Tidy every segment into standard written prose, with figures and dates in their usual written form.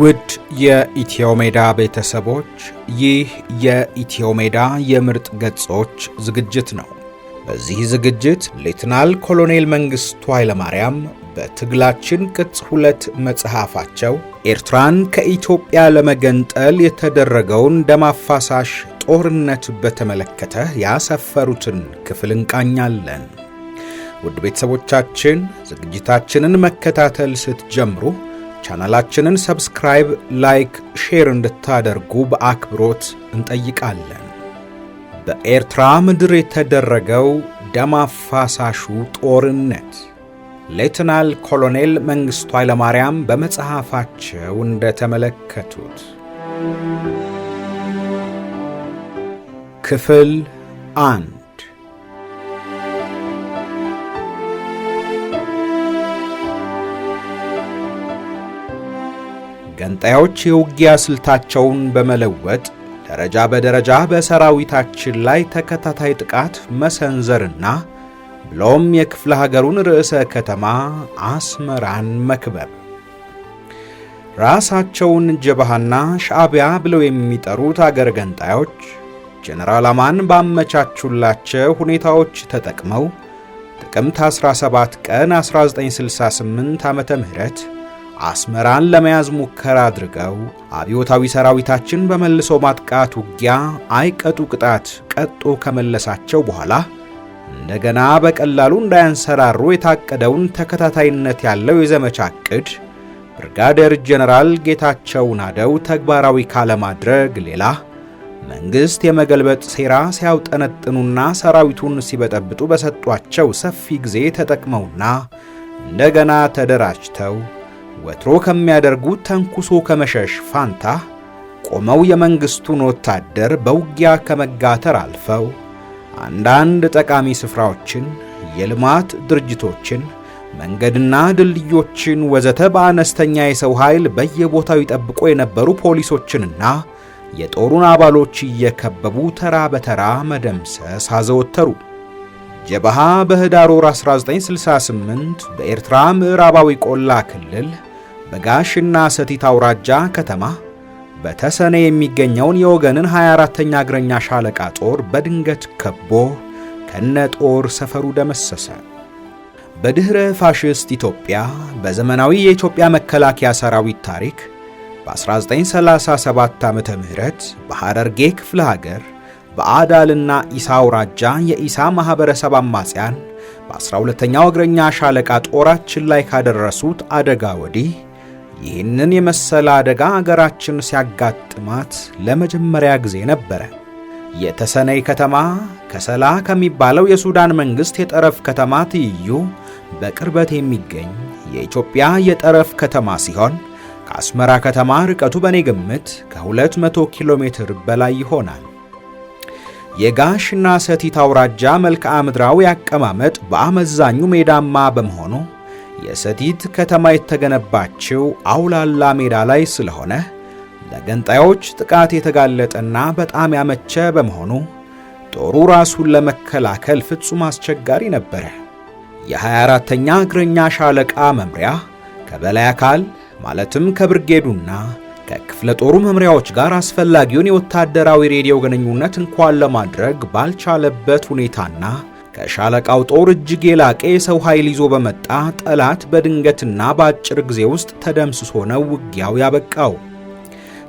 ውድ የኢትዮሜዳ ቤተሰቦች ይህ የኢትዮሜዳ የምርጥ ገጾች ዝግጅት ነው። በዚህ ዝግጅት ሌተናል ኮሎኔል መንግስቱ ኃይለማርያም በትግላችን ቅጽ 2 መጽሐፋቸው ኤርትራን ከኢትዮጵያ ለመገንጠል የተደረገውን ደም አፋሳሽ ጦርነት በተመለከተ ያሰፈሩትን ክፍል እንቃኛለን። ውድ ቤተሰቦቻችን ዝግጅታችንን መከታተል ስትጀምሩ ቻናላችንን ሰብስክራይብ፣ ላይክ፣ ሼር እንድታደርጉ በአክብሮት እንጠይቃለን። በኤርትራ ምድር የተደረገው ደም አፋሳሹ ጦርነት ሌተናል ኮሎኔል መንግስቱ ኃይለማርያም በመጽሐፋቸው እንደተመለከቱት ክፍል 1 ገንጣዮች የውጊያ ስልታቸውን በመለወጥ ደረጃ በደረጃ በሰራዊታችን ላይ ተከታታይ ጥቃት መሰንዘርና ብሎም የክፍለ ሀገሩን ርዕሰ ከተማ አስመራን መክበብ። ራሳቸውን ጀብሃና ሻዕቢያ ብለው የሚጠሩት አገር ገንጣዮች ጀነራል አማን ባመቻቹላቸው ሁኔታዎች ተጠቅመው ጥቅምት 17 ቀን 1968 ዓመተ ምህረት አስመራን ለመያዝ ሙከራ አድርገው አብዮታዊ ሰራዊታችን በመልሶ ማጥቃት ውጊያ አይቀጡ ቅጣት ቀጦ ከመለሳቸው በኋላ እንደገና በቀላሉ እንዳያንሰራሩ የታቀደውን ተከታታይነት ያለው የዘመቻ ዕቅድ ብርጋዴር ጀነራል ጌታቸው ናደው ተግባራዊ ካለማድረግ ሌላ መንግስት የመገልበጥ ሴራ ሲያውጠነጥኑና ሰራዊቱን ሲበጠብጡ በሰጧቸው ሰፊ ጊዜ ተጠቅመውና እንደገና ተደራጅተው ወትሮ ከሚያደርጉት ተንኩሶ ከመሸሽ ፋንታ ቆመው የመንግስቱን ወታደር በውጊያ ከመጋተር አልፈው አንዳንድ ጠቃሚ ስፍራዎችን፣ የልማት ድርጅቶችን፣ መንገድና ድልድዮችን ወዘተ በአነስተኛ የሰው ኃይል በየቦታው ይጠብቁ የነበሩ ፖሊሶችንና የጦሩን አባሎች እየከበቡ ተራ በተራ መደምሰስ አዘወተሩ። ጀብሃ በህዳር ወር 1968 በኤርትራ ምዕራባዊ ቆላ ክልል በጋሽና ሰቲት አውራጃ ከተማ በተሰነ የሚገኘውን የወገንን 24ኛ እግረኛ ሻለቃ ጦር በድንገት ከቦ ከነጦር ሰፈሩ ደመሰሰ። በድህረ ፋሽስት ኢትዮጵያ በዘመናዊ የኢትዮጵያ መከላከያ ሰራዊት ታሪክ በ1937 ዓመተ ምህረት በሐረርጌ ክፍለ ሀገር በአዳልና ኢሳ አውራጃ የኢሳ ማህበረሰብ አማጽያን በ12ኛው እግረኛ ሻለቃ ጦራችን ላይ ካደረሱት አደጋ ወዲህ ይህንን የመሰለ አደጋ አገራችን ሲያጋጥማት ለመጀመሪያ ጊዜ ነበረ። የተሰነይ ከተማ ከሰላ ከሚባለው የሱዳን መንግስት የጠረፍ ከተማ ትይዩ በቅርበት የሚገኝ የኢትዮጵያ የጠረፍ ከተማ ሲሆን ከአስመራ ከተማ ርቀቱ በኔ ግምት ከ200 ኪሎ ሜትር በላይ ይሆናል። የጋሽና ሰቲት አውራጃ መልክዓ ምድራዊ አቀማመጥ በአመዛኙ ሜዳማ በመሆኑ የሰቲት ከተማ የተገነባችው አውላላ ሜዳ ላይ ስለሆነ ለገንጣዮች ጥቃት የተጋለጠና በጣም ያመቸ በመሆኑ ጦሩ ራሱን ለመከላከል ፍጹም አስቸጋሪ ነበረ። የ24ኛ እግረኛ ሻለቃ መምሪያ ከበላይ አካል ማለትም ከብርጌዱና ከክፍለ ጦሩ መምሪያዎች ጋር አስፈላጊውን የወታደራዊ ሬዲዮ ግንኙነት እንኳን ለማድረግ ባልቻለበት ሁኔታና ከሻለቃው ጦር እጅግ የላቀ የሰው ኃይል ይዞ በመጣ ጠላት በድንገትና በአጭር ጊዜ ውስጥ ተደምስሶ ነው ውጊያው ያበቃው።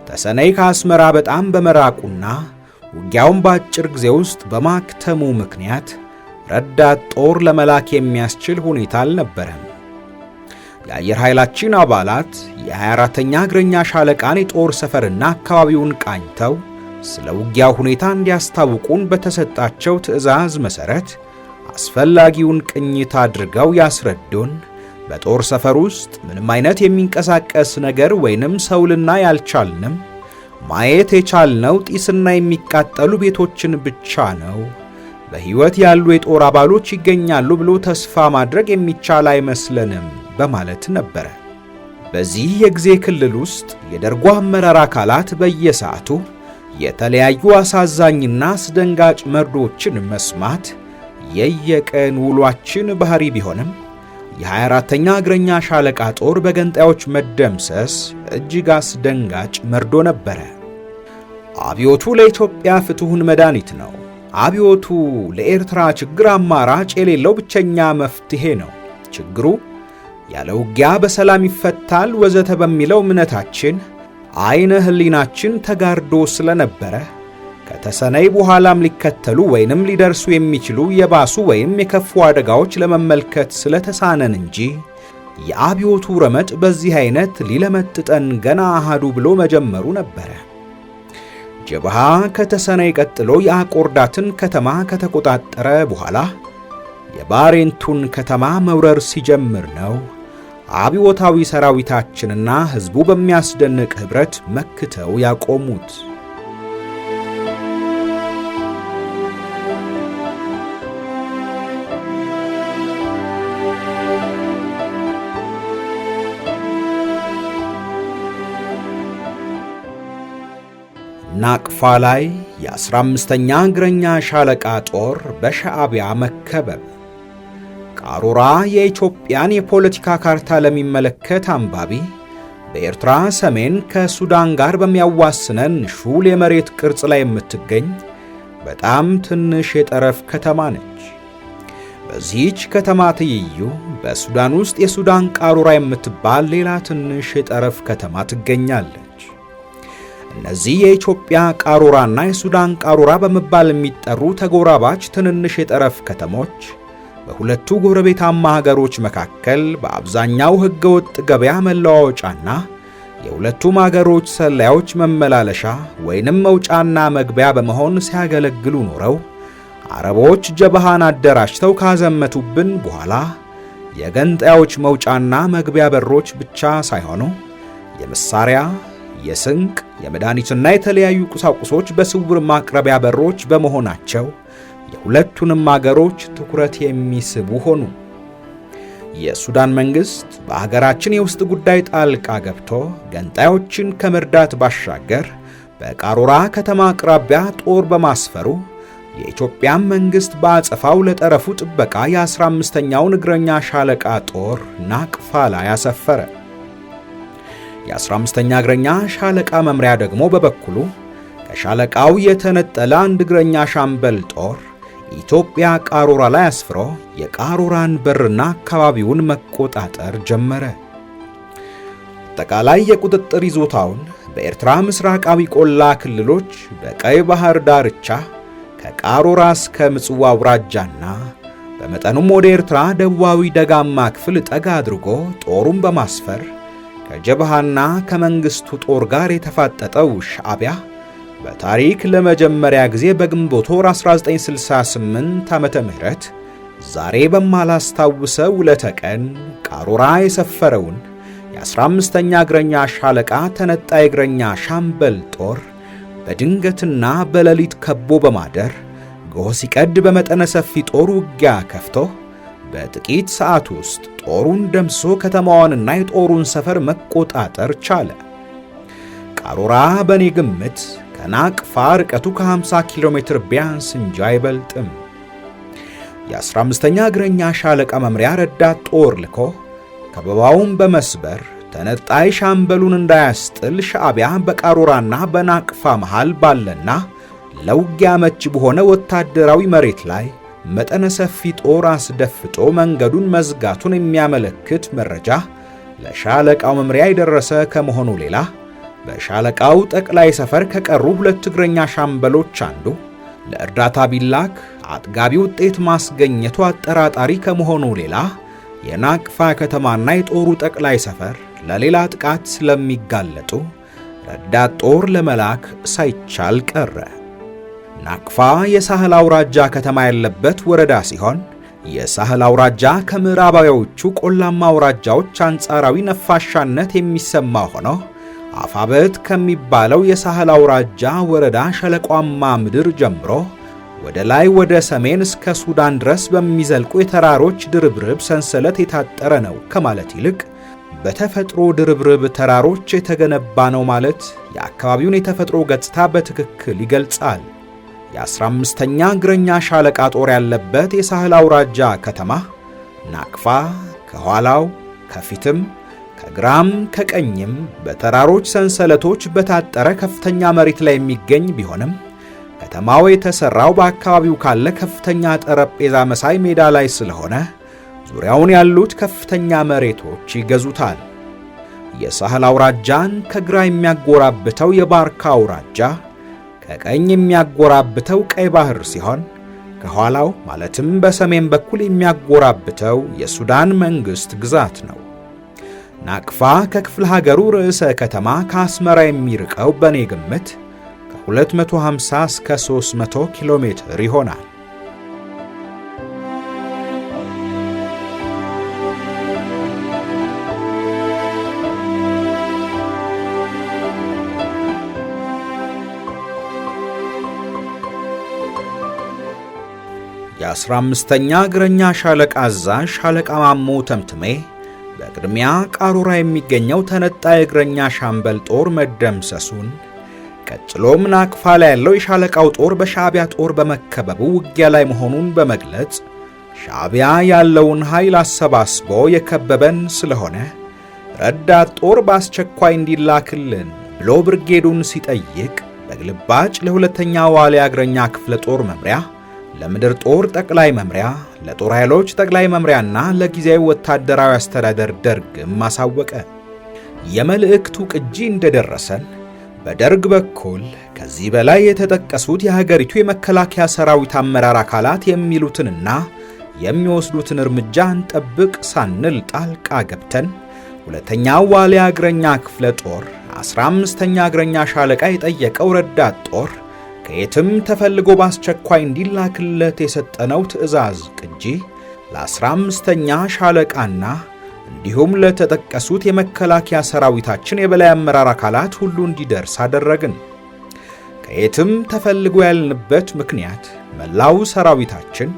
ተሰነይ ከአስመራ በጣም በመራቁና ውጊያውን በአጭር ጊዜ ውስጥ በማክተሙ ምክንያት ረዳት ጦር ለመላክ የሚያስችል ሁኔታ አልነበረም። የአየር ኃይላችን አባላት የ24ኛ እግረኛ ሻለቃን የጦር ሰፈርና አካባቢውን ቃኝተው ስለ ውጊያው ሁኔታ እንዲያስታውቁን በተሰጣቸው ትዕዛዝ መሰረት አስፈላጊውን ቅኝት አድርገው ያስረዱን። በጦር ሰፈር ውስጥ ምንም አይነት የሚንቀሳቀስ ነገር ወይንም ሰውልና ያልቻልንም ማየት የቻልነው ጢስና የሚቃጠሉ ቤቶችን ብቻ ነው። በሕይወት ያሉ የጦር አባሎች ይገኛሉ ብሎ ተስፋ ማድረግ የሚቻል አይመስለንም በማለት ነበረ። በዚህ የጊዜ ክልል ውስጥ የደርጓ አመራር አካላት በየሰዓቱ የተለያዩ አሳዛኝና አስደንጋጭ መርዶችን መስማት የየቀን ውሏችን ባህሪ ቢሆንም የ24ኛ እግረኛ ሻለቃ ጦር በገንጣዮች መደምሰስ እጅግ አስደንጋጭ መርዶ ነበረ። አብዮቱ ለኢትዮጵያ ፍትሁን መድኃኒት ነው። አብዮቱ ለኤርትራ ችግር አማራጭ የሌለው ብቸኛ መፍትሄ ነው። ችግሩ ያለ ውጊያ በሰላም ይፈታል ወዘተ በሚለው እምነታችን አይነ ህሊናችን ተጋርዶ ስለነበረ ከተሰነይ በኋላም ሊከተሉ ወይንም ሊደርሱ የሚችሉ የባሱ ወይም የከፉ አደጋዎች ለመመልከት ስለተሳነን እንጂ የአብዮቱ ረመጥ በዚህ አይነት ሊለመጥጠን ገና አሃዱ ብሎ መጀመሩ ነበረ። ጀብሃ ከተሰነይ ቀጥሎ የአቆርዳትን ከተማ ከተቆጣጠረ በኋላ የባሬንቱን ከተማ መውረር ሲጀምር ነው አብዮታዊ ሰራዊታችንና ህዝቡ በሚያስደንቅ ህብረት መክተው ያቆሙት። ናቅፋ ላይ የ15ኛ እግረኛ ሻለቃ ጦር በሻዕቢያ መከበብ። ቃሩራ የኢትዮጵያን የፖለቲካ ካርታ ለሚመለከት አንባቢ በኤርትራ ሰሜን ከሱዳን ጋር በሚያዋስነን ሹል የመሬት ቅርጽ ላይ የምትገኝ በጣም ትንሽ የጠረፍ ከተማ ነች። በዚህች ከተማ ትይዩ በሱዳን ውስጥ የሱዳን ቃሩራ የምትባል ሌላ ትንሽ የጠረፍ ከተማ ትገኛለች። እነዚህ የኢትዮጵያ ቃሩራና የሱዳን ቃሩራ በመባል የሚጠሩ ተጎራባች ትንንሽ የጠረፍ ከተሞች በሁለቱ ጎረቤታማ ሀገሮች መካከል በአብዛኛው ሕገወጥ ገበያ መለዋወጫና የሁለቱም ሀገሮች ሰላዮች መመላለሻ ወይንም መውጫና መግቢያ በመሆን ሲያገለግሉ ኖረው አረቦች ጀብሃን አደራጅተው ካዘመቱብን በኋላ የገንጣዮች መውጫና መግቢያ በሮች ብቻ ሳይሆኑ የመሳሪያ፣ የስንቅ፣ የመድኃኒትና የተለያዩ ቁሳቁሶች በስውር ማቅረቢያ በሮች በመሆናቸው የሁለቱንም አገሮች ትኩረት የሚስቡ ሆኑ። የሱዳን መንግስት በአገራችን የውስጥ ጉዳይ ጣልቃ ገብቶ ገንጣዮችን ከመርዳት ባሻገር በቃሩራ ከተማ አቅራቢያ ጦር በማስፈሩ የኢትዮጵያን መንግስት በአጸፋው ለጠረፉ ጥበቃ የ15ኛውን እግረኛ ሻለቃ ጦር ናቅፋ ላይ አሰፈረ። የ15ኛ እግረኛ ሻለቃ መምሪያ ደግሞ በበኩሉ ከሻለቃው የተነጠለ አንድ እግረኛ ሻምበል ጦር ኢትዮጵያ ቃሩራ ላይ አስፍሮ የቃሩራን በርና አካባቢውን መቆጣጠር ጀመረ። አጠቃላይ የቁጥጥር ይዞታውን በኤርትራ ምስራቃዊ ቆላ ክልሎች በቀይ ባህር ዳርቻ ከቃሩራ እስከ ምጽዋ አውራጃና በመጠኑም ወደ ኤርትራ ደቡባዊ ደጋማ ክፍል ጠጋ አድርጎ ጦሩን በማስፈር ከጀብሃና ከመንግስቱ ጦር ጋር የተፋጠጠው ሻዕቢያ በታሪክ ለመጀመሪያ ጊዜ በግንቦት ወር 1968 ዓመተ ምህረት ዛሬ በማላስታውሰው ዕለተ ቀን ቃሩራ የሰፈረውን የ15ኛ እግረኛ ሻለቃ ተነጣይ እግረኛ ሻምበል ጦር በድንገትና በሌሊት ከቦ በማደር ጎህ ሲቀድ በመጠነ ሰፊ ጦር ውጊያ ከፍቶ በጥቂት ሰዓት ውስጥ ጦሩን ደምሶ ከተማዋንና የጦሩን ሰፈር መቆጣጠር ቻለ። ቃሩራ በኔ ግምት ከናቅፋ ርቀቱ ከ50 ኪሎ ሜትር ቢያንስ እንጂ አይበልጥም። የ15ኛ እግረኛ ሻለቃ መምሪያ ረዳት ጦር ልኮ ከበባውን በመስበር ተነጣይ ሻምበሉን እንዳያስጥል ሻዕቢያ በቃሩራና በናቅፋ መሃል ባለና ለውጊያ መች በሆነ ወታደራዊ መሬት ላይ መጠነ ሰፊ ጦር አስደፍጦ መንገዱን መዝጋቱን የሚያመለክት መረጃ ለሻለቃው መምሪያ የደረሰ ከመሆኑ ሌላ በሻለቃው ጠቅላይ ሰፈር ከቀሩ ሁለት እግረኛ ሻምበሎች አንዱ ለእርዳታ ቢላክ አጥጋቢ ውጤት ማስገኘቱ አጠራጣሪ ከመሆኑ ሌላ የናቅፋ ከተማና የጦሩ ጠቅላይ ሰፈር ለሌላ ጥቃት ስለሚጋለጡ ረዳት ጦር ለመላክ ሳይቻል ቀረ። ናቅፋ የሳህል አውራጃ ከተማ ያለበት ወረዳ ሲሆን የሳህል አውራጃ ከምዕራባዊዎቹ ቆላማ አውራጃዎች አንጻራዊ ነፋሻነት የሚሰማ ሆኖ አፋበት ከሚባለው የሳህል አውራጃ ወረዳ ሸለቋማ ምድር ጀምሮ ወደ ላይ ወደ ሰሜን እስከ ሱዳን ድረስ በሚዘልቁ የተራሮች ድርብርብ ሰንሰለት የታጠረ ነው ከማለት ይልቅ በተፈጥሮ ድርብርብ ተራሮች የተገነባ ነው ማለት የአካባቢውን የተፈጥሮ ገጽታ በትክክል ይገልጻል። የ15ኛ እግረኛ ሻለቃ ጦር ያለበት የሳህል አውራጃ ከተማ ናቅፋ ከኋላው ከፊትም ከግራም ከቀኝም በተራሮች ሰንሰለቶች በታጠረ ከፍተኛ መሬት ላይ የሚገኝ ቢሆንም ከተማው የተሰራው በአካባቢው ካለ ከፍተኛ ጠረጴዛ መሳይ ሜዳ ላይ ስለሆነ ዙሪያውን ያሉት ከፍተኛ መሬቶች ይገዙታል። የሳህል አውራጃን ከግራ የሚያጎራብተው የባርካ አውራጃ፣ ከቀኝ የሚያጎራብተው ቀይ ባህር ሲሆን ከኋላው ማለትም በሰሜን በኩል የሚያጎራብተው የሱዳን መንግስት ግዛት ነው። ናቅፋ ከክፍለ ሀገሩ ርዕሰ ከተማ ከአስመራ የሚርቀው በኔ ግምት ከ250 እስከ 300 ኪሎ ሜትር ይሆናል። የ15ኛ እግረኛ ሻለቃ አዛዥ ሻለቃ ማሞ ተምትሜ በቅድሚያ ቃሩራ የሚገኘው ተነጣይ እግረኛ ሻምበል ጦር መደምሰሱን፣ ቀጥሎም ናቅፋ ላይ ያለው የሻለቃው ጦር በሻዕቢያ ጦር በመከበቡ ውጊያ ላይ መሆኑን በመግለጽ ሻዕቢያ ያለውን ኃይል አሰባስቦ የከበበን ስለሆነ ረዳት ጦር በአስቸኳይ እንዲላክልን ብሎ ብርጌዱን ሲጠይቅ በግልባጭ ለሁለተኛ ዋልያ እግረኛ ክፍለ ጦር መምሪያ፣ ለምድር ጦር ጠቅላይ መምሪያ፣ ለጦር ኃይሎች ጠቅላይ መምሪያና ለጊዜያዊ ወታደራዊ አስተዳደር ደርግም ማሳወቀ። የመልእክቱ ቅጂ እንደደረሰን በደርግ በኩል ከዚህ በላይ የተጠቀሱት የሀገሪቱ የመከላከያ ሰራዊት አመራር አካላት የሚሉትንና የሚወስዱትን እርምጃ እንጠብቅ ሳንል ጣልቃ ገብተን ሁለተኛው ዋልያ እግረኛ ክፍለ ጦር 15ኛ እግረኛ ሻለቃ የጠየቀው ረዳት ጦር ከየትም ተፈልጎ በአስቸኳይ እንዲላክለት የሰጠነው ትዕዛዝ ቅጂ ለ15ኛ ሻለቃና እንዲሁም ለተጠቀሱት የመከላከያ ሰራዊታችን የበላይ አመራር አካላት ሁሉ እንዲደርስ አደረግን። ከየትም ተፈልጎ ያልንበት ምክንያት መላው ሰራዊታችን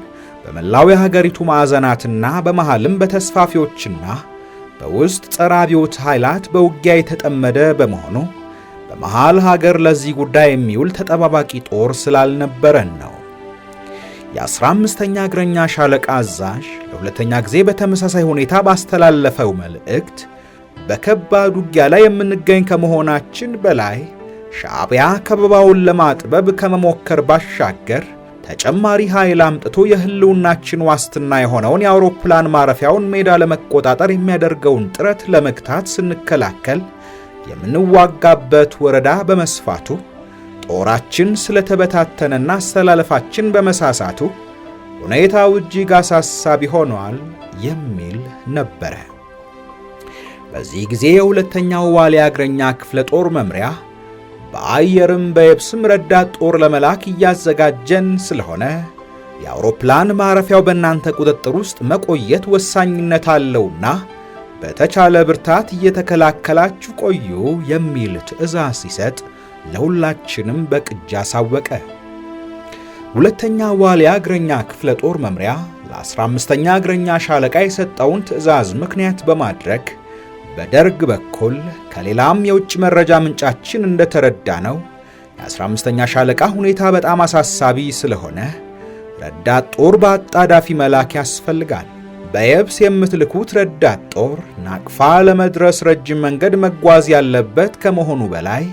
በመላው የሀገሪቱ ማዕዘናትና በመሃልም በተስፋፊዎችና በውስጥ ጸረ አብዮት ኃይላት በውጊያ የተጠመደ በመሆኑ በመሃል ሀገር ለዚህ ጉዳይ የሚውል ተጠባባቂ ጦር ስላልነበረን ነው። የ15ኛ እግረኛ ሻለቃ አዛዥ ለሁለተኛ ጊዜ በተመሳሳይ ሁኔታ ባስተላለፈው መልእክት በከባድ ውጊያ ላይ የምንገኝ ከመሆናችን በላይ ሻዕቢያ ከበባውን ለማጥበብ ከመሞከር ባሻገር ተጨማሪ ኃይል አምጥቶ የህልውናችን ዋስትና የሆነውን የአውሮፕላን ማረፊያውን ሜዳ ለመቆጣጠር የሚያደርገውን ጥረት ለመግታት ስንከላከል የምንዋጋበት ወረዳ በመስፋቱ ጦራችን ስለተበታተነና አስተላለፋችን በመሳሳቱ ሁኔታው እጅግ አሳሳቢ ሆኗል የሚል ነበረ። በዚህ ጊዜ የሁለተኛው ዋልያ እግረኛ ክፍለ ጦር መምሪያ በአየርም በየብስም ረዳት ጦር ለመላክ እያዘጋጀን ስለሆነ የአውሮፕላን ማረፊያው በእናንተ ቁጥጥር ውስጥ መቆየት ወሳኝነት አለውና በተቻለ ብርታት እየተከላከላችሁ ቆዩ የሚል ትዕዛዝ ሲሰጥ ለሁላችንም በቅጅ አሳወቀ። ሁለተኛ ዋልያ እግረኛ ክፍለ ጦር መምሪያ ለ15ኛ እግረኛ ሻለቃ የሰጠውን ትዕዛዝ ምክንያት በማድረግ በደርግ በኩል ከሌላም የውጭ መረጃ ምንጫችን እንደተረዳ ነው የ15ኛ ሻለቃ ሁኔታ በጣም አሳሳቢ ስለሆነ ረዳት ጦር በአጣዳፊ መላክ ያስፈልጋል። በየብስ የምትልኩት ረዳት ጦር ናቅፋ ለመድረስ ረጅም መንገድ መጓዝ ያለበት ከመሆኑ በላይ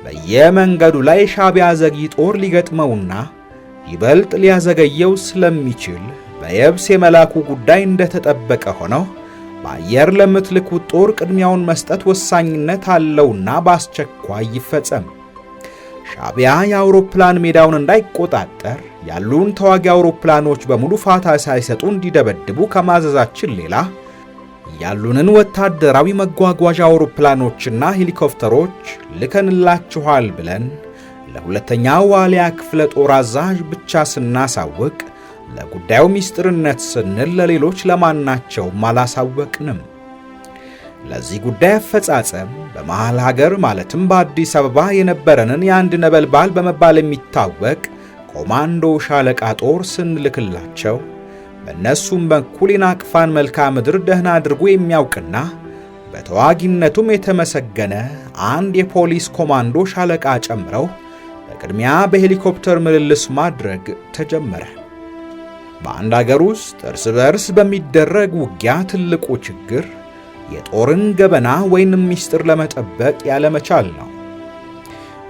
በየመንገዱ ላይ ሻዕቢያ ዘጊ ጦር ሊገጥመውና ይበልጥ ሊያዘገየው ስለሚችል በየብስ የመላኩ ጉዳይ እንደተጠበቀ ሆነው በአየር ለምትልኩት ጦር ቅድሚያውን መስጠት ወሳኝነት አለውና በአስቸኳይ ይፈጸም። ሻዕቢያ የአውሮፕላን ሜዳውን እንዳይቆጣጠር ያሉን ተዋጊ አውሮፕላኖች በሙሉ ፋታ ሳይሰጡ እንዲደበድቡ ከማዘዛችን ሌላ ያሉንን ወታደራዊ መጓጓዣ አውሮፕላኖችና ሄሊኮፕተሮች ልከንላችኋል ብለን ለሁለተኛው ዋልያ ክፍለ ጦር አዛዥ ብቻ ስናሳውቅ ለጉዳዩ ሚስጥርነት ስንል ለሌሎች ለማናቸውም አላሳወቅንም። ለዚህ ጉዳይ አፈጻጸም በመሃል ሀገር ማለትም በአዲስ አበባ የነበረንን የአንድ ነበልባል በመባል የሚታወቅ ኮማንዶ ሻለቃ ጦር ስንልክላቸው በእነሱም በኩል የናቅፋን መልክዓ ምድር ደህና አድርጎ የሚያውቅና በተዋጊነቱም የተመሰገነ አንድ የፖሊስ ኮማንዶ ሻለቃ ጨምረው በቅድሚያ በሄሊኮፕተር ምልልስ ማድረግ ተጀመረ። በአንድ አገር ውስጥ እርስ በርስ በሚደረግ ውጊያ ትልቁ ችግር የጦርን ገበና ወይንም ሚስጥር ለመጠበቅ ያለመቻል ነው።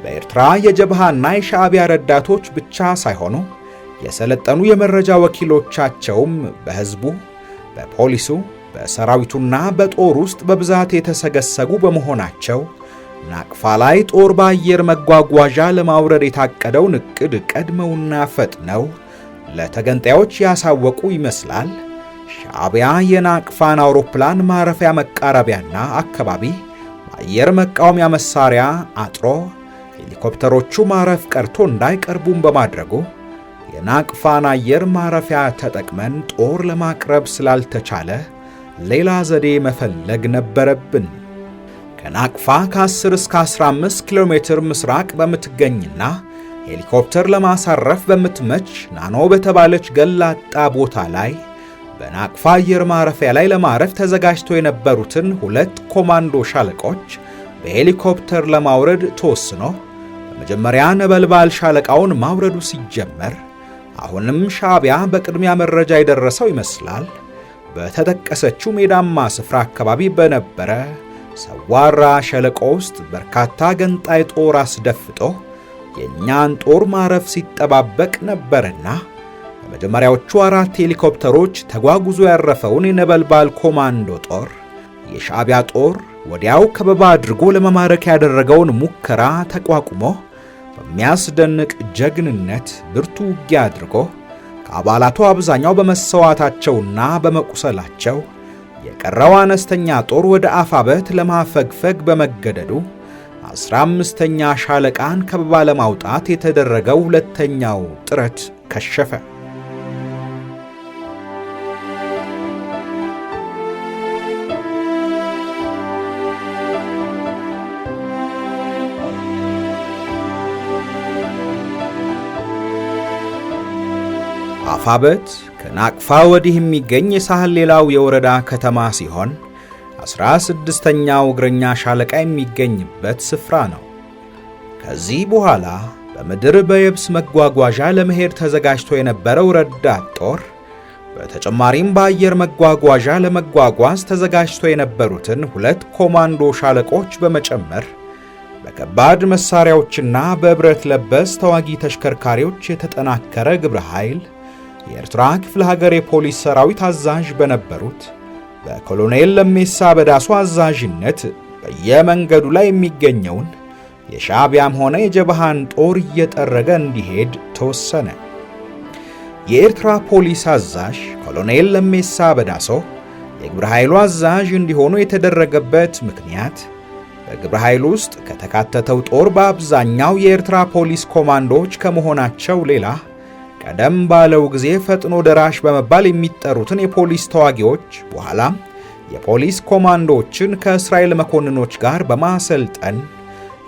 በኤርትራ የጀብሃና የሻዕቢያ ረዳቶች ብቻ ሳይሆኑ የሰለጠኑ የመረጃ ወኪሎቻቸውም በሕዝቡ፣ በፖሊሱ፣ በሰራዊቱና በጦር ውስጥ በብዛት የተሰገሰጉ በመሆናቸው ናቅፋ ላይ ጦር በአየር መጓጓዣ ለማውረድ የታቀደውን ዕቅድ ቀድመውና ፈጥነው ለተገንጣዮች ያሳወቁ ይመስላል። ሻዕቢያ የናቅፋን አውሮፕላን ማረፊያ መቃረቢያና አካባቢ በአየር መቃወሚያ መሳሪያ አጥሮ ሄሊኮፕተሮቹ ማረፍ ቀርቶ እንዳይቀርቡም በማድረጉ የናቅፋን አየር ማረፊያ ተጠቅመን ጦር ለማቅረብ ስላልተቻለ ሌላ ዘዴ መፈለግ ነበረብን። ከናቅፋ ከ10 እስከ 15 ኪሎ ሜትር ምስራቅ በምትገኝና ሄሊኮፕተር ለማሳረፍ በምትመች ናኖ በተባለች ገላጣ ቦታ ላይ በናቅፋ አየር ማረፊያ ላይ ለማረፍ ተዘጋጅተው የነበሩትን 2 ኮማንዶ ሻለቆች በሄሊኮፕተር ለማውረድ ተወስኖ በመጀመሪያ ነበልባል ሻለቃውን ማውረዱ ሲጀመር አሁንም ሻዕቢያ በቅድሚያ መረጃ የደረሰው ይመስላል። በተጠቀሰችው ሜዳማ ስፍራ አካባቢ በነበረ ሰዋራ ሸለቆ ውስጥ በርካታ ገንጣይ ጦር አስደፍጦ የኛን ጦር ማረፍ ሲጠባበቅ ነበርና በመጀመሪያዎቹ 4 ሄሊኮፕተሮች ተጓጉዞ ያረፈውን የነበልባል ኮማንዶ ጦር የሻዕቢያ ጦር ወዲያው ከበባ አድርጎ ለመማረክ ያደረገውን ሙከራ ተቋቁሞ በሚያስደንቅ ጀግንነት ብርቱ ውጊያ አድርጎ ከአባላቱ አብዛኛው በመሰዋታቸውና በመቁሰላቸው የቀረው አነስተኛ ጦር ወደ አፋበት ለማፈግፈግ በመገደዱ 15ኛ ሻለቃን ከበባ ለማውጣት የተደረገው ሁለተኛው ጥረት ከሸፈ። አፋበት ከናቅፋ ወዲህ የሚገኝ የሳህል ሌላው የወረዳ ከተማ ሲሆን 16ኛው እግረኛ ሻለቃ የሚገኝበት ስፍራ ነው። ከዚህ በኋላ በምድር በየብስ መጓጓዣ ለመሄድ ተዘጋጅቶ የነበረው ረዳት ጦር በተጨማሪም በአየር መጓጓዣ ለመጓጓዝ ተዘጋጅቶ የነበሩትን 2 ኮማንዶ ሻለቆች በመጨመር በከባድ መሳሪያዎችና በብረት ለበስ ተዋጊ ተሽከርካሪዎች የተጠናከረ ግብረ ኃይል የኤርትራ ክፍለ ሀገር የፖሊስ ሰራዊት አዛዥ በነበሩት በኮሎኔል ለሜሳ በዳሱ አዛዥነት በየመንገዱ ላይ የሚገኘውን የሻዕቢያም ሆነ የጀብሃን ጦር እየጠረገ እንዲሄድ ተወሰነ። የኤርትራ ፖሊስ አዛዥ ኮሎኔል ለሜሳ በዳሶ የግብረ ኃይሉ አዛዥ እንዲሆኑ የተደረገበት ምክንያት በግብረ ኃይሉ ውስጥ ከተካተተው ጦር በአብዛኛው የኤርትራ ፖሊስ ኮማንዶዎች ከመሆናቸው ሌላ ቀደም ባለው ጊዜ ፈጥኖ ደራሽ በመባል የሚጠሩትን የፖሊስ ተዋጊዎች በኋላም የፖሊስ ኮማንዶዎችን ከእስራኤል መኮንኖች ጋር በማሰልጠን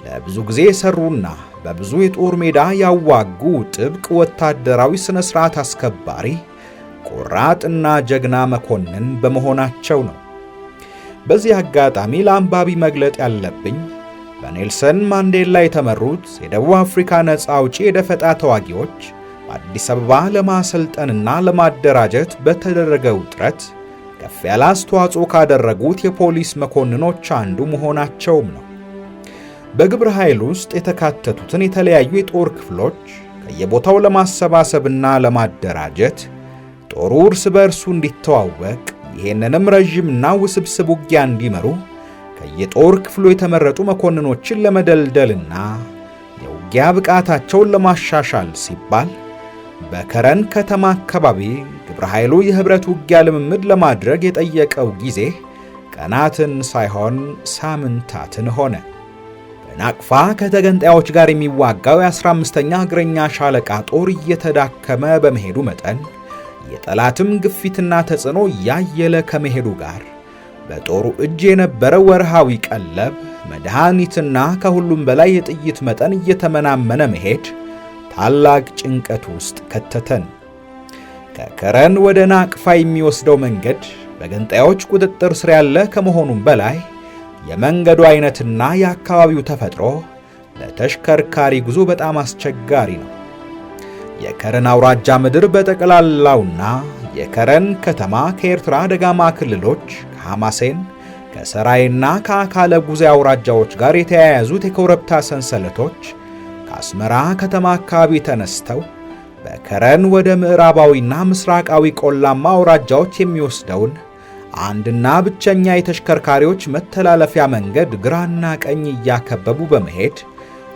ለብዙ ጊዜ የሰሩና በብዙ የጦር ሜዳ ያዋጉ ጥብቅ ወታደራዊ ስነ ስርዓት አስከባሪ ቆራጥና ጀግና መኮንን በመሆናቸው ነው። በዚህ አጋጣሚ ለአንባቢ መግለጥ ያለብኝ በኔልሰን ማንዴላ የተመሩት የደቡብ አፍሪካ ነፃ አውጪ የደፈጣ ተዋጊዎች አዲስ አበባ ለማሰልጠንና ለማደራጀት በተደረገው ጥረት ከፍ ያለ አስተዋጽኦ ካደረጉት የፖሊስ መኮንኖች አንዱ መሆናቸውም ነው። በግብረ ኃይል ውስጥ የተካተቱትን የተለያዩ የጦር ክፍሎች ከየቦታው ለማሰባሰብና ለማደራጀት ጦሩ እርስ በርሱ እንዲተዋወቅ ይህንንም ረዥምና ውስብስብ ውጊያ እንዲመሩ ከየጦር ክፍሉ የተመረጡ መኮንኖችን ለመደልደልና የውጊያ ብቃታቸውን ለማሻሻል ሲባል በከረን ከተማ አካባቢ ግብረ ኃይሉ የህብረት ውጊያ ልምምድ ለማድረግ የጠየቀው ጊዜ ቀናትን ሳይሆን ሳምንታትን ሆነ። በናቅፋ ከተገንጣዮች ጋር የሚዋጋው የ15ኛ እግረኛ ሻለቃ ጦር እየተዳከመ በመሄዱ መጠን የጠላትም ግፊትና ተጽዕኖ እያየለ ከመሄዱ ጋር በጦሩ እጅ የነበረው ወርሃዊ ቀለብ፣ መድኃኒትና ከሁሉም በላይ የጥይት መጠን እየተመናመነ መሄድ ታላቅ ጭንቀት ውስጥ ከተተን። ከከረን ወደ ናቅፋ የሚወስደው መንገድ በገንጣዮች ቁጥጥር ስር ያለ ከመሆኑም በላይ የመንገዱ አይነትና የአካባቢው ተፈጥሮ ለተሽከርካሪ ጉዞ በጣም አስቸጋሪ ነው። የከረን አውራጃ ምድር በጠቅላላውና የከረን ከተማ ከኤርትራ ደጋማ ክልሎች ከሐማሴን ከሰራይና ከአካለ ጉዜ አውራጃዎች ጋር የተያያዙት የኮረብታ ሰንሰለቶች ከአስመራ ከተማ አካባቢ ተነስተው በከረን ወደ ምዕራባዊና ምስራቃዊ ቆላማ አውራጃዎች የሚወስደውን አንድና ብቸኛ የተሽከርካሪዎች መተላለፊያ መንገድ ግራና ቀኝ እያከበቡ በመሄድ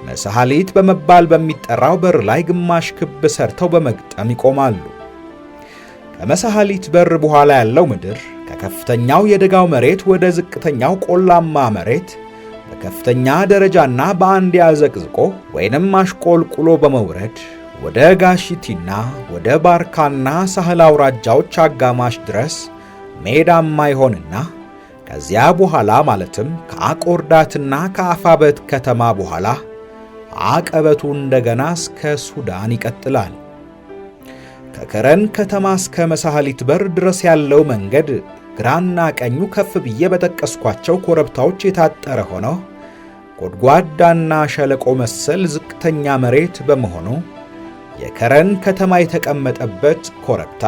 መሳሃሊት በመባል በሚጠራው በር ላይ ግማሽ ክብ ሰርተው በመግጠም ይቆማሉ። ከመሳሃሊት በር በኋላ ያለው ምድር ከከፍተኛው የደጋው መሬት ወደ ዝቅተኛው ቆላማ መሬት በከፍተኛ ደረጃና በአንድ ያዘቅዝቆ ወይንም አሽቆልቁሎ በመውረድ ወደ ጋሺቲና ወደ ባርካና ሳህል አውራጃዎች አጋማሽ ድረስ ሜዳማ ይሆንና ከዚያ በኋላ ማለትም ከአቆርዳትና ከአፋበት ከተማ በኋላ አቀበቱ እንደገና እስከ ሱዳን ይቀጥላል። ከከረን ከተማ እስከ መሳሃሊት በር ድረስ ያለው መንገድ ግራና ቀኙ ከፍ ብዬ በጠቀስኳቸው ኮረብታዎች የታጠረ ሆኖ ጎድጓዳና ሸለቆ መሰል ዝቅተኛ መሬት በመሆኑ የከረን ከተማ የተቀመጠበት ኮረብታ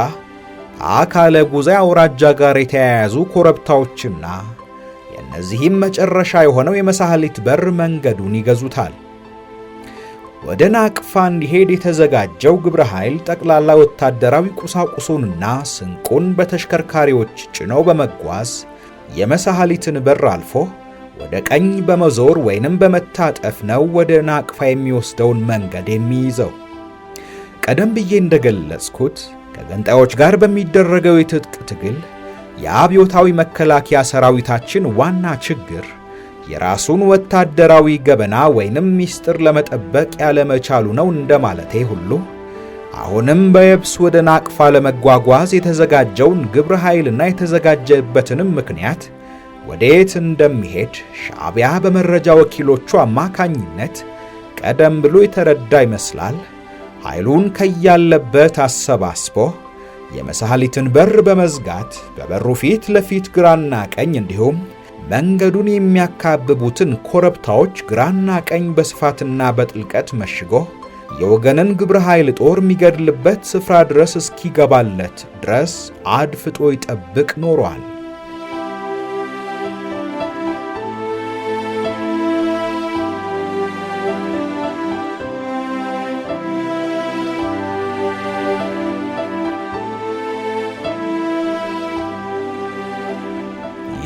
ከአካለ ጉዜ አውራጃ ጋር የተያያዙ ኮረብታዎችና የእነዚህም መጨረሻ የሆነው የመሳሃሊት በር መንገዱን ይገዙታል። ወደ ናቅፋ እንዲሄድ የተዘጋጀው ግብረ ኃይል ጠቅላላ ወታደራዊ ቁሳቁሱንና ስንቁን በተሽከርካሪዎች ጭነው በመጓዝ የመሳሃሊትን በር አልፎ ወደ ቀኝ በመዞር ወይንም በመታጠፍ ነው ወደ ናቅፋ የሚወስደውን መንገድ የሚይዘው። ቀደም ብዬ እንደገለጽኩት ከገንጣዮች ጋር በሚደረገው የትጥቅ ትግል የአብዮታዊ መከላከያ ሰራዊታችን ዋና ችግር የራሱን ወታደራዊ ገበና ወይንም ሚስጥር ለመጠበቅ ያለመቻሉ ነው እንደማለቴ ሁሉ አሁንም በየብስ ወደ ናቅፋ ለመጓጓዝ የተዘጋጀውን ግብረ ኃይልና የተዘጋጀበትንም ምክንያት ወዴት እንደሚሄድ ሻዕቢያ በመረጃ ወኪሎቹ አማካኝነት ቀደም ብሎ የተረዳ ይመስላል። ኃይሉን ከያለበት አሰባስቦ የመሳሃሊትን በር በመዝጋት በበሩ ፊት ለፊት ግራና ቀኝ እንዲሁም መንገዱን የሚያካብቡትን ኮረብታዎች ግራና ቀኝ በስፋትና በጥልቀት መሽጎ የወገንን ግብረ ኃይል ጦር የሚገድልበት ስፍራ ድረስ እስኪገባለት ድረስ አድፍጦ ይጠብቅ ኖሯል።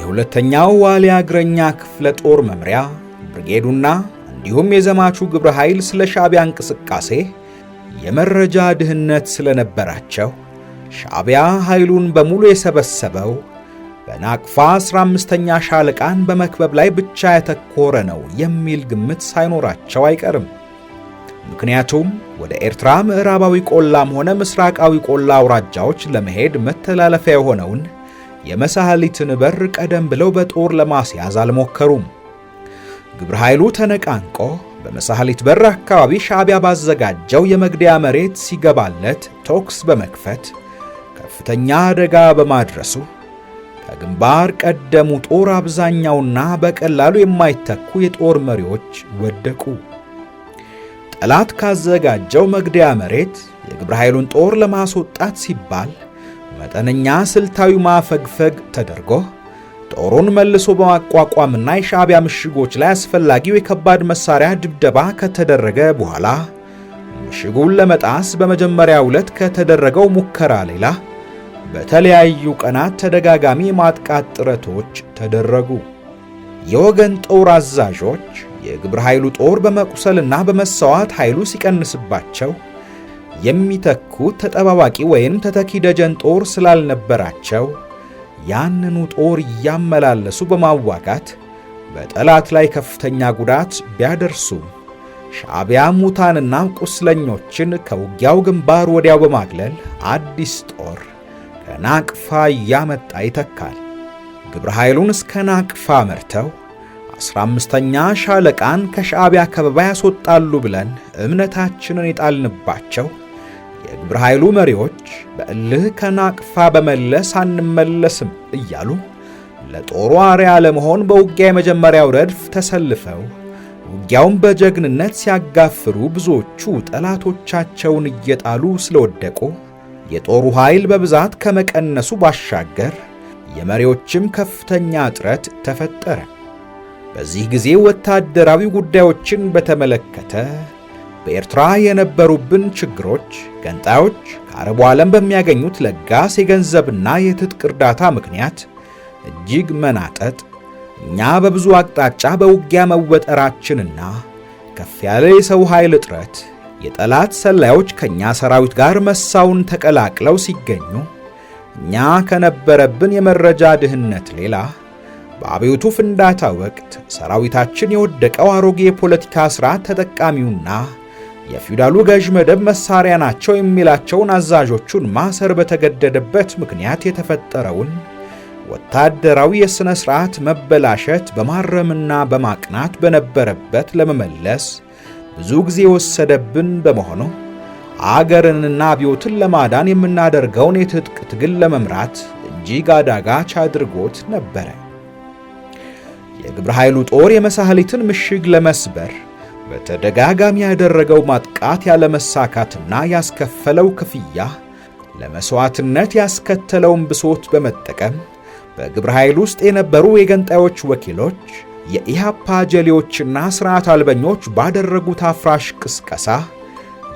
የሁለተኛው ዋሊያ እግረኛ ክፍለ ጦር መምሪያ ብርጌዱና እንዲሁም የዘማቹ ግብረ ኃይል ስለ ሻዕቢያ እንቅስቃሴ የመረጃ ድህነት ስለነበራቸው ሻዕቢያ ኃይሉን በሙሉ የሰበሰበው በናቅፋ 15ኛ ሻለቃን በመክበብ ላይ ብቻ ያተኮረ ነው የሚል ግምት ሳይኖራቸው አይቀርም። ምክንያቱም ወደ ኤርትራ ምዕራባዊ ቆላም ሆነ ምስራቃዊ ቆላ አውራጃዎች ለመሄድ መተላለፊያ የሆነውን የመሳሃሊትን በር ቀደም ብለው በጦር ለማስያዝ አልሞከሩም። ግብረ ኃይሉ ተነቃንቆ በመሳሃሊት በር አካባቢ ሻዕቢያ ባዘጋጀው የመግደያ መሬት ሲገባለት ተኩስ በመክፈት ከፍተኛ አደጋ በማድረሱ ከግንባር ቀደሙ ጦር አብዛኛውና በቀላሉ የማይተኩ የጦር መሪዎች ወደቁ። ጠላት ካዘጋጀው መግደያ መሬት የግብረ ኃይሉን ጦር ለማስወጣት ሲባል መጠነኛ ስልታዊ ማፈግፈግ ተደርጎ ጦሩን መልሶ በማቋቋምና የሻዕቢያ ምሽጎች ላይ አስፈላጊው የከባድ መሳሪያ ድብደባ ከተደረገ በኋላ ምሽጉን ለመጣስ በመጀመሪያው ዕለት ከተደረገው ሙከራ ሌላ በተለያዩ ቀናት ተደጋጋሚ የማጥቃት ጥረቶች ተደረጉ። የወገን ጦር አዛዦች የግብረ ኃይሉ ጦር በመቁሰልና በመሰዋት ኃይሉ ሲቀንስባቸው የሚተኩት ተጠባባቂ ወይም ተተኪ ደጀን ጦር ስላልነበራቸው ያንኑ ጦር እያመላለሱ በማዋጋት በጠላት ላይ ከፍተኛ ጉዳት ቢያደርሱ ሻዕቢያ ሙታንና ቁስለኞችን ከውጊያው ግንባር ወዲያው በማግለል አዲስ ጦር ከናቅፋ እያመጣ ይተካል። ግብረ ኃይሉን እስከ ናቅፋ መርተው 15ኛ ሻለቃን ከሻዕቢያ ከበባ ያስወጣሉ ብለን እምነታችንን የጣልንባቸው የግብረ ኃይሉ መሪዎች በእልህ ከናቅፋ በመለስ አንመለስም እያሉ ለጦሩ አርያ ለመሆን በውጊያ የመጀመሪያው ረድፍ ተሰልፈው ውጊያውን በጀግንነት ሲያጋፍሩ ብዙዎቹ ጠላቶቻቸውን እየጣሉ ስለወደቁ የጦሩ ኃይል በብዛት ከመቀነሱ ባሻገር የመሪዎችም ከፍተኛ እጥረት ተፈጠረ። በዚህ ጊዜ ወታደራዊ ጉዳዮችን በተመለከተ በኤርትራ የነበሩብን ችግሮች ገንጣዮች ከአረቡ ዓለም በሚያገኙት ለጋስ የገንዘብና የትጥቅ እርዳታ ምክንያት እጅግ መናጠጥ፣ እኛ በብዙ አቅጣጫ በውጊያ መወጠራችንና ከፍ ያለ የሰው ኃይል እጥረት የጠላት ሰላዮች ከኛ ሰራዊት ጋር መሳውን ተቀላቅለው ሲገኙ እኛ ከነበረብን የመረጃ ድህነት ሌላ በአብዮቱ ፍንዳታ ወቅት ሰራዊታችን የወደቀው አሮጌ የፖለቲካ ሥርዓት ተጠቃሚውና የፊውዳሉ ገዥ መደብ መሳሪያ ናቸው የሚላቸውን አዛዦቹን ማሰር በተገደደበት ምክንያት የተፈጠረውን ወታደራዊ የሥነ ሥርዓት መበላሸት በማረምና በማቅናት በነበረበት ለመመለስ ብዙ ጊዜ ወሰደብን በመሆኑ አገርንና አብዮትን ለማዳን የምናደርገውን የትጥቅ ትግል ለመምራት እጅግ አዳጋች አድርጎት ነበረ። የግብረ ኃይሉ ጦር የመሳህሊትን ምሽግ ለመስበር በተደጋጋሚ ያደረገው ማጥቃት ያለመሳካትና ያስከፈለው ክፍያ ለመስዋዕትነት ያስከተለውን ብሶት በመጠቀም በግብረ ኃይል ውስጥ የነበሩ የገንጣዮች ወኪሎች የኢሃፓ ጀሌዎችና ሥርዓት አልበኞች ባደረጉት አፍራሽ ቅስቀሳ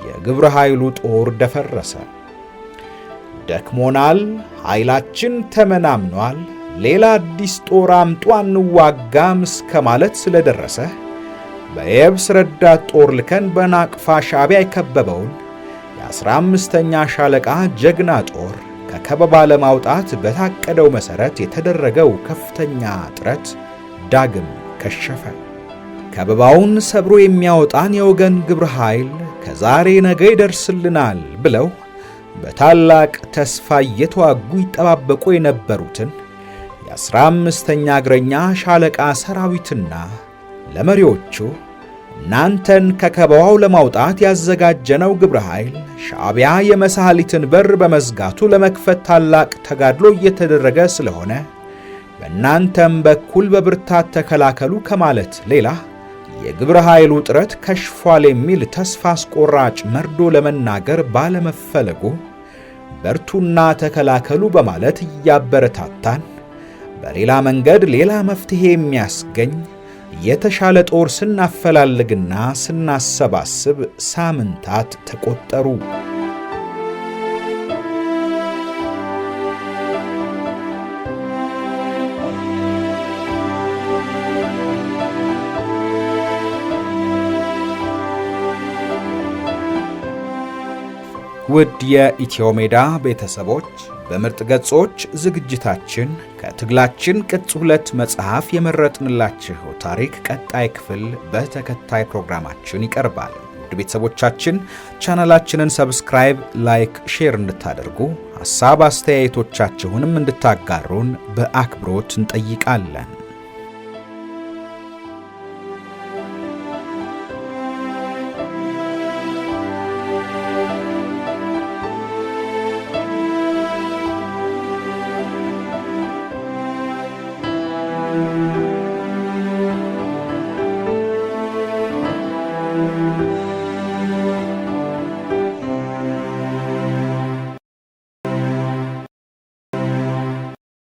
የግብረ ኃይሉ ጦር ደፈረሰ። ደክሞናል፣ ኃይላችን ተመናምኗል፣ ሌላ አዲስ ጦር አምጡ አንዋጋም እስከ ማለት ስለደረሰ በየብስ ረዳት ጦር ልከን በናቅፋ ሻዕቢያ የከበበውን የ15ኛ ሻለቃ ጀግና ጦር ከከበባ ለማውጣት በታቀደው መሠረት የተደረገው ከፍተኛ ጥረት ዳግም ከሸፈ። ከበባውን ሰብሮ የሚያወጣን የወገን ግብረ ኃይል ከዛሬ ነገ ይደርስልናል ብለው በታላቅ ተስፋ እየተዋጉ ይጠባበቁ የነበሩትን የ15ኛ እግረኛ ሻለቃ ሰራዊትና ለመሪዎቹ እናንተን ከከበባው ለማውጣት ያዘጋጀነው ግብረ ኃይል ሻዕቢያ የመሳህሊትን በር በመዝጋቱ ለመክፈት ታላቅ ተጋድሎ እየተደረገ ስለሆነ በእናንተም በኩል በብርታት ተከላከሉ ከማለት ሌላ የግብረ ኃይሉ ጥረት ከሽፏል የሚል ተስፋ አስቆራጭ መርዶ ለመናገር ባለመፈለጉ በርቱና ተከላከሉ በማለት እያበረታታን በሌላ መንገድ ሌላ መፍትሄ የሚያስገኝ የተሻለ ጦር ስናፈላልግና ስናሰባስብ ሳምንታት ተቆጠሩ። ውድ የኢትዮ ሜዳ ቤተሰቦች በምርጥ ገጾች ዝግጅታችን ከትግላችን ቅጽ 2 መጽሐፍ የመረጥንላችሁ ታሪክ ቀጣይ ክፍል በተከታይ ፕሮግራማችን ይቀርባል። ውድ ቤተሰቦቻችን ቻናላችንን ሰብስክራይብ፣ ላይክ፣ ሼር እንድታደርጉ ሐሳብ አስተያየቶቻችሁንም እንድታጋሩን በአክብሮት እንጠይቃለን።